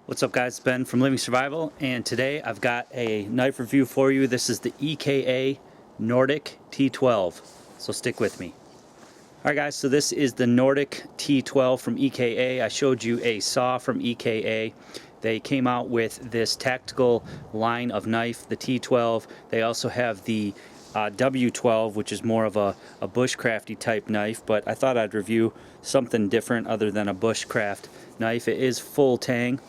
What's up guys, Ben from Living Survival, and today I've got a knife review for you. This is the EKA Nordic T12, so stick with me. Alright guys, so this is the Nordic T12 from EKA. I showed you a saw from EKA. They came out with this tactical line of knife, the T12. They also have the W12, which is more of a bushcrafty type knife, but I thought I'd review something different other than a bushcraft knife. It is full tang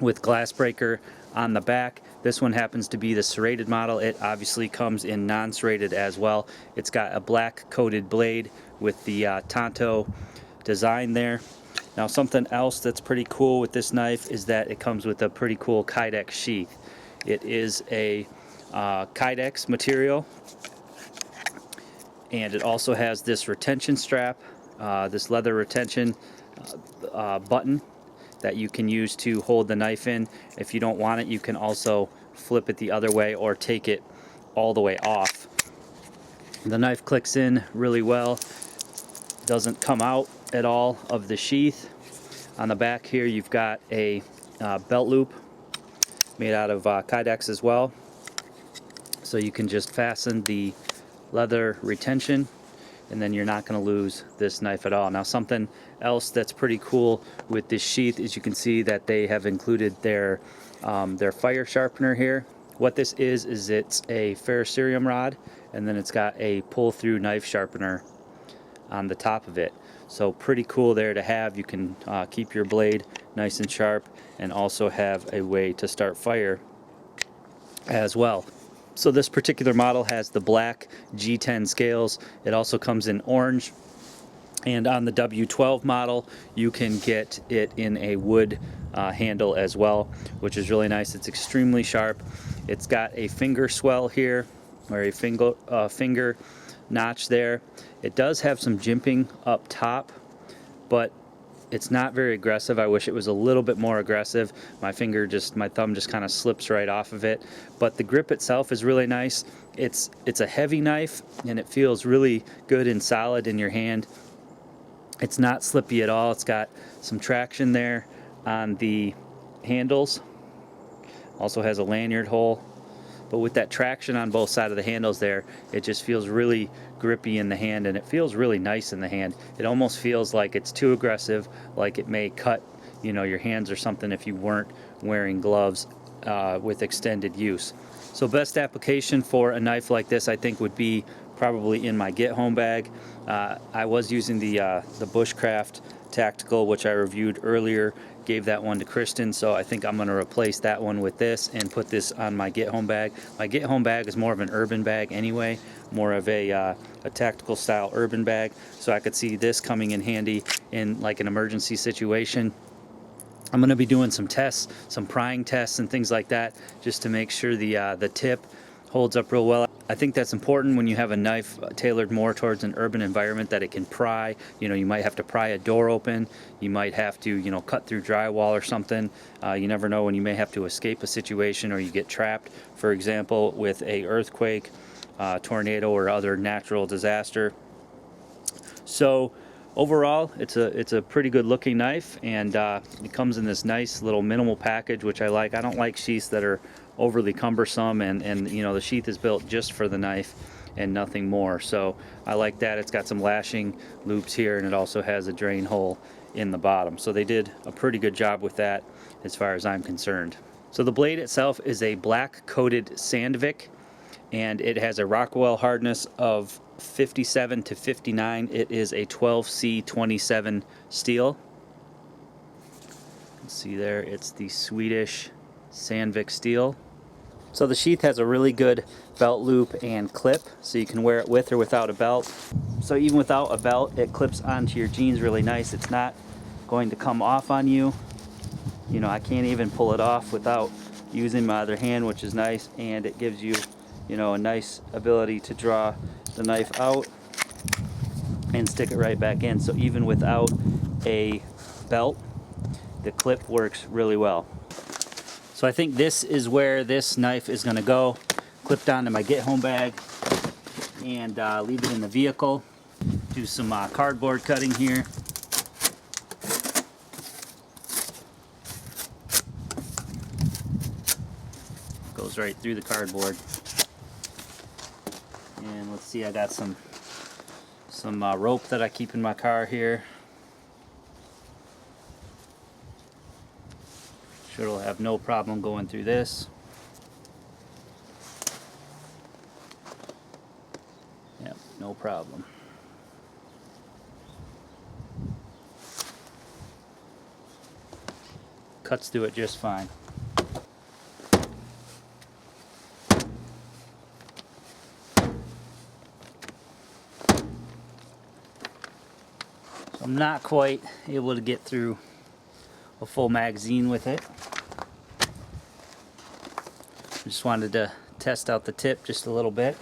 with glass breaker on the back. This one happens to be the serrated model. It obviously comes in non-serrated as well. It's got a black coated blade with the Tonto design there. Now something else that's pretty cool with this knife is that it comes with a pretty cool Kydex sheath. It is a Kydex material, and it also has this retention strap, this leather retention button that you can use to hold the knife in. If you don't want it, you can also flip it the other way or take it all the way off. The knife clicks in really well, doesn't come out at all of the sheath. On the back here you've got a belt loop made out of Kydex as well, so you can just fasten the leather retention and then you're not going to lose this knife at all. Now something else that's pretty cool with this sheath is you can see that they have included their fire sharpener here. What this is it's a ferrocerium rod, and then it's got a pull-through knife sharpener on the top of it. So pretty cool there to have. You can keep your blade nice and sharp and also have a way to start fire as well. So this particular model has the black G10 scales. It also comes in orange, and on the W12 model you can get it in a wood handle as well, which is really nice. It's extremely sharp. It's got a finger swell here, or a finger notch there. It does have some jimping up top, but it's not very aggressive. I wish it was a little bit more aggressive. My thumb just kind of slips right off of it. But the grip itself is really nice. It's a heavy knife and it feels really good and solid in your hand. It's not slippy at all. It's got some traction there on the handles. Also has a lanyard hole. But with that traction on both sides of the handles there, it just feels really grippy in the hand, and it feels really nice in the hand. It almost feels like it's too aggressive, like it may cut, your hands or something if you weren't wearing gloves with extended use. So best application for a knife like this, I think, would be probably in my get home bag. I was using the bushcraft tactical, which I reviewed earlier. Gave that one to Kristen, so I think I'm going to replace that one with this and put this on my get home bag. My get home bag is more of an urban bag anyway, more of a tactical style urban bag, so I could see this coming in handy in like an emergency situation. I'm going to be doing some tests, some prying tests and things like that, just to make sure the tip holds up real well. I think that's important when you have a knife tailored more towards an urban environment, that it can pry. You might have to pry a door open. You might have to, cut through drywall or something. You never know when you may have to escape a situation, or you get trapped, for example, with a earthquake, tornado, or other natural disaster. So overall, it's a pretty good looking knife, and it comes in this nice little minimal package, which I like. I don't like sheaths that are overly cumbersome, and the sheath is built just for the knife and nothing more. So I like that. It's got some lashing loops here, and it also has a drain hole in the bottom. So they did a pretty good job with that as far as I'm concerned. So the blade itself is a black coated Sandvik, and it has a Rockwell hardness of 57 to 59. It is a 12C27 steel. You can see there, it's the Swedish Sandvik steel. So the sheath has a really good belt loop and clip, so you can wear it with or without a belt. So even without a belt, it clips onto your jeans really nice. It's not going to come off on you. I can't even pull it off without using my other hand, which is nice, and it gives you, a nice ability to draw the knife out and stick it right back in. So even without a belt, the clip works really well. So I think this is where this knife is going to go, clipped onto my get home bag, and leave it in the vehicle. Do some cardboard cutting here. Goes right through the cardboard. And let's see, I got some rope that I keep in my car here. Sure, it'll have no problem going through this. Yep, no problem. Cuts through it just fine. So I'm not quite able to get through a full magazine with it. Just wanted to test out the tip just a little bit.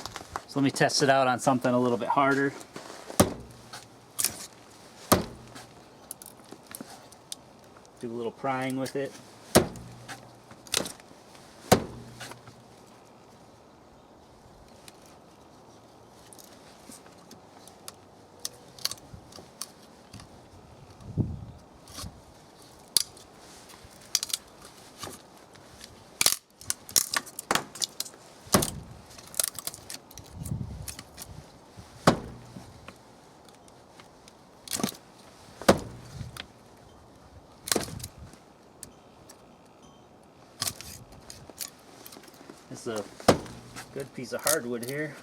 So let me test it out on something a little bit harder. Do a little prying with it. This is a good piece of hardwood here.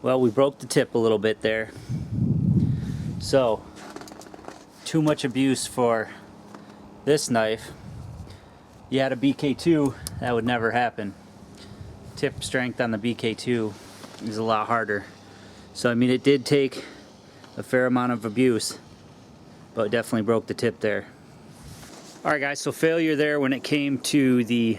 Well, we broke the tip a little bit there. So, too much abuse for this knife. You had a BK2, that would never happen. Tip strength on the BK2 is a lot harder. So I mean, it did take a fair amount of abuse, but definitely broke the tip there. Alright guys, so failure there when it came to the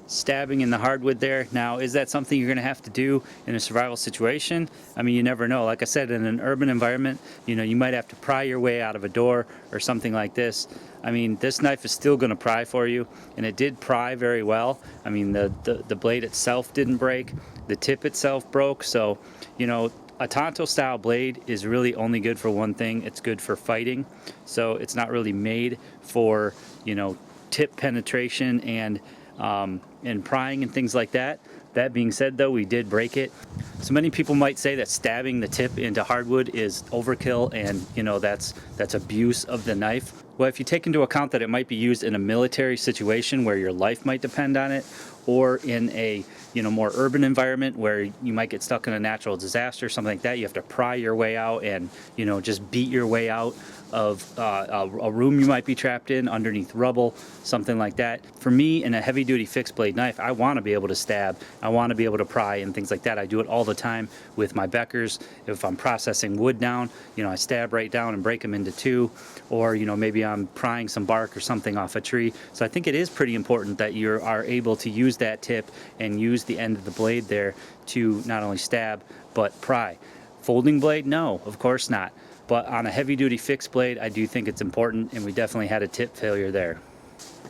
stabbing in the hardwood there. Now, is that something you're going to have to do in a survival situation? I mean, you never know. Like I said, in an urban environment, you know, you might have to pry your way out of a door or something like this. I mean, this knife is still going to pry for you, and it did pry very well. I mean, the blade itself didn't break, the tip itself broke, so, you know, a Tonto style blade is really only good for one thing. It's good for fighting, so it's not really made for, you know, tip penetration and prying and things like that. That being said, though, we did break it. So many people might say that stabbing the tip into hardwood is overkill, and you know, that's abuse of the knife. Well, if you take into account that it might be used in a military situation where your life might depend on it, or in a, you know, more urban environment where you might get stuck in a natural disaster, something like that, you have to pry your way out and, you know, just beat your way out of a room you might be trapped in underneath rubble, something like that. For me, in a heavy duty fixed blade knife, I want to be able to stab, I want to be able to pry and things like that. I do it all the time with my Beckers. If I'm processing wood down, you know, I stab right down and break them into two, or, you know, maybe I'm prying some bark or something off a tree. So I think it is pretty important that you are able to use that tip and use the end of the blade there to not only stab but pry. Folding blade, no, of course not. But on a heavy duty fixed blade, I do think it's important, and we definitely had a tip failure there.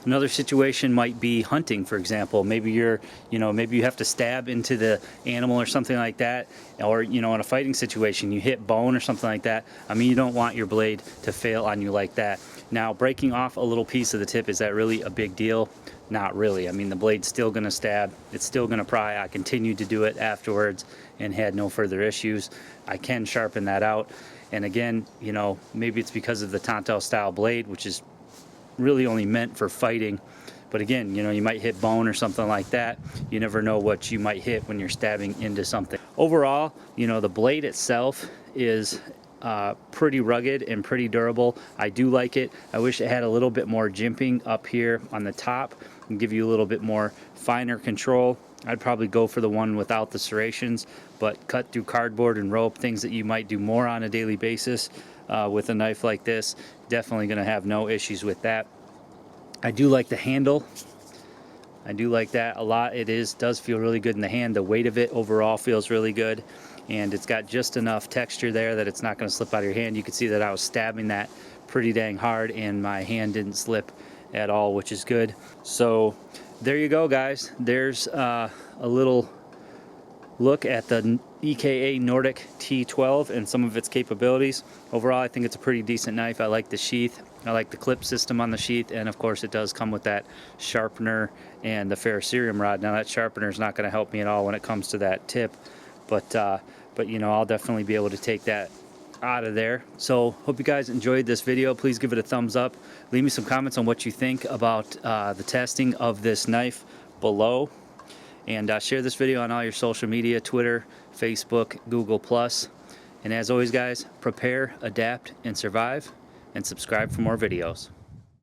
Another situation might be hunting, for example. Maybe you're, you know, maybe you have to stab into the animal or something like that, or, you know, in a fighting situation, you hit bone or something like that. I mean, you don't want your blade to fail on you like that. Now, breaking off a little piece of the tip, is that really a big deal? Not really. I mean, the blade's still going to stab, it's still going to pry. I continued to do it afterwards and had no further issues. I can sharpen that out. And again, you know, maybe it's because of the Tonto style blade, which is really only meant for fighting. But again, you know, you might hit bone or something like that. You never know what you might hit when you're stabbing into something. Overall, you know, the blade itself is pretty rugged and pretty durable. I do like it. I wish it had a little bit more jimping up here on the top and give you a little bit more finer control. I'd probably go for the one without the serrations, but cut through cardboard and rope, things that you might do more on a daily basis with a knife like this, definitely going to have no issues with that. I do like the handle. I do like that a lot. It does feel really good in the hand. The weight of it overall feels really good, and it's got just enough texture there that it's not going to slip out of your hand. You can see that I was stabbing that pretty dang hard, and my hand didn't slip at all, which is good. So there you go, guys. There's a little look at the EKA Nordic T12 and some of its capabilities. Overall, I think it's a pretty decent knife. I like the sheath. I like the clip system on the sheath, and of course it does come with that sharpener and the ferrocerium rod. Now that sharpener is not going to help me at all when it comes to that tip, but you know, I'll definitely be able to take that out of there. So hope you guys enjoyed this video. Please give it a thumbs up. Leave me some comments on what you think about the testing of this knife below, and share this video on all your social media, Twitter, Facebook, Google+. And as always guys, prepare, adapt, and survive, and subscribe for more videos.